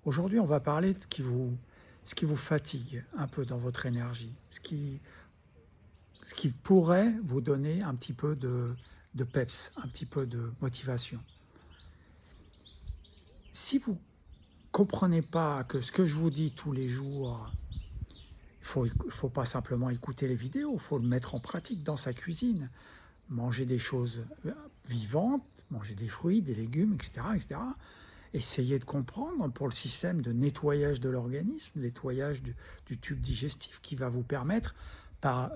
Aujourd'hui, on va parler de ce qui vous fatigue un peu dans votre énergie, ce qui pourrait vous donner un petit peu de peps, un petit peu de motivation. Si vous comprenez pas que ce que je vous dis tous les jours, faut pas simplement écouter les vidéos, il faut le mettre en pratique dans sa cuisine. Manger des choses vivantes, manger des fruits, des légumes, etc., etc. Essayez de comprendre pour le système de nettoyage de l'organisme, nettoyage du tube digestif qui va vous permettre, par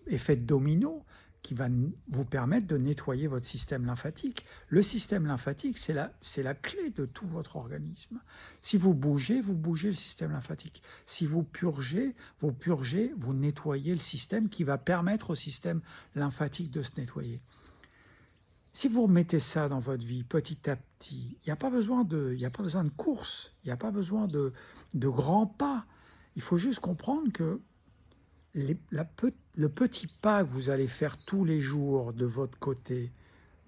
effet de domino, qui va vous permettre de nettoyer votre système lymphatique. Le système lymphatique, c'est la clé de tout votre organisme. Si vous bougez le système lymphatique. Si vous purgez, vous nettoyez le système qui va permettre au système lymphatique de se nettoyer. Si vous remettez ça dans votre vie petit à petit, il n'y a pas besoin de course, il n'y a pas besoin de grands pas. Il faut juste comprendre que le petit pas que vous allez faire tous les jours de votre côté,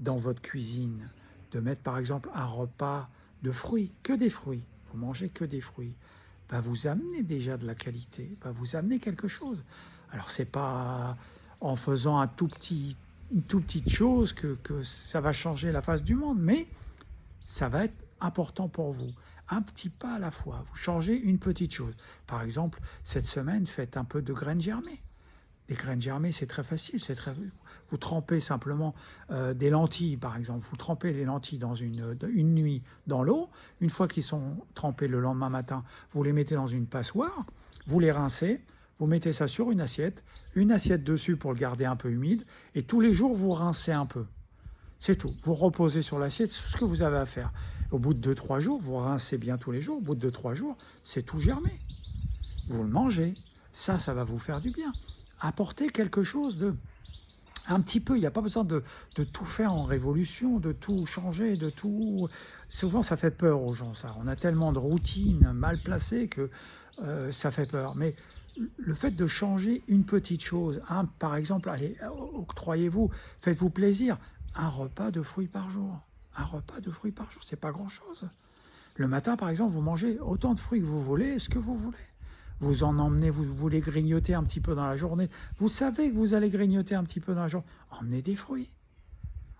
dans votre cuisine, de mettre par exemple un repas de fruits, que des fruits, vous mangez que des fruits, va vous amener déjà de la qualité, va vous amener quelque chose. Alors c'est pas en faisant une toute petite chose que ça va changer la face du monde, mais ça va être important pour vous. Un petit pas à la fois, vous changez une petite chose. Par exemple, cette semaine, faites un peu de graines germées. Les graines germées, c'est très facile. Vous trempez simplement des lentilles, par exemple. Vous trempez les lentilles dans une nuit dans l'eau. Une fois qu'ils sont trempés le lendemain matin, vous les mettez dans une passoire, vous les rincez, vous mettez ça sur une assiette dessus pour le garder un peu humide, et tous les jours, vous rincez un peu. C'est tout. Vous reposez sur l'assiette, c'est ce que vous avez à faire. Au bout de 2-3 jours, vous rincez bien tous les jours. Au bout de 2-3 jours, c'est tout germé. Vous le mangez. Ça va vous faire du bien. Apportez quelque chose de... Un petit peu, il n'y a pas besoin de tout faire en révolution, de tout changer, de tout... Souvent, ça fait peur aux gens, ça. On a tellement de routines mal placées que ça fait peur. Mais le fait de changer une petite chose, par exemple, allez, octroyez-vous, faites-vous plaisir, un repas de fruits par jour. Un repas de fruits par jour, c'est pas grand-chose. Le matin, par exemple, vous mangez autant de fruits que vous voulez, ce que vous voulez. Vous en emmenez, vous voulez grignoter un petit peu dans la journée. Vous savez que vous allez grignoter un petit peu dans la journée. Emmenez des fruits.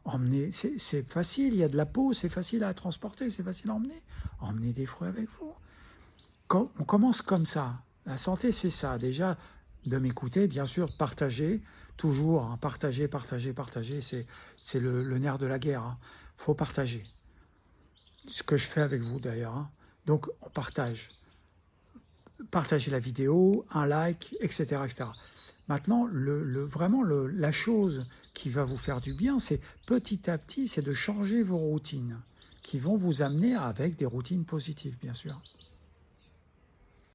Emmenez, c'est facile, il y a de la peau, c'est facile à transporter, c'est facile à emmener. Emmenez des fruits avec vous. On commence comme ça. La santé, c'est ça. Déjà, de m'écouter, bien sûr, partager, toujours, hein, partager, c'est le nerf de la guerre. Hein. Faut partager. Ce que je fais avec vous, d'ailleurs. Hein. Donc, on partage. Partagez la vidéo, un like, etc. etc. Maintenant, vraiment, la chose qui va vous faire du bien, c'est petit à petit, c'est de changer vos routines, qui vont vous amener avec des routines positives, bien sûr.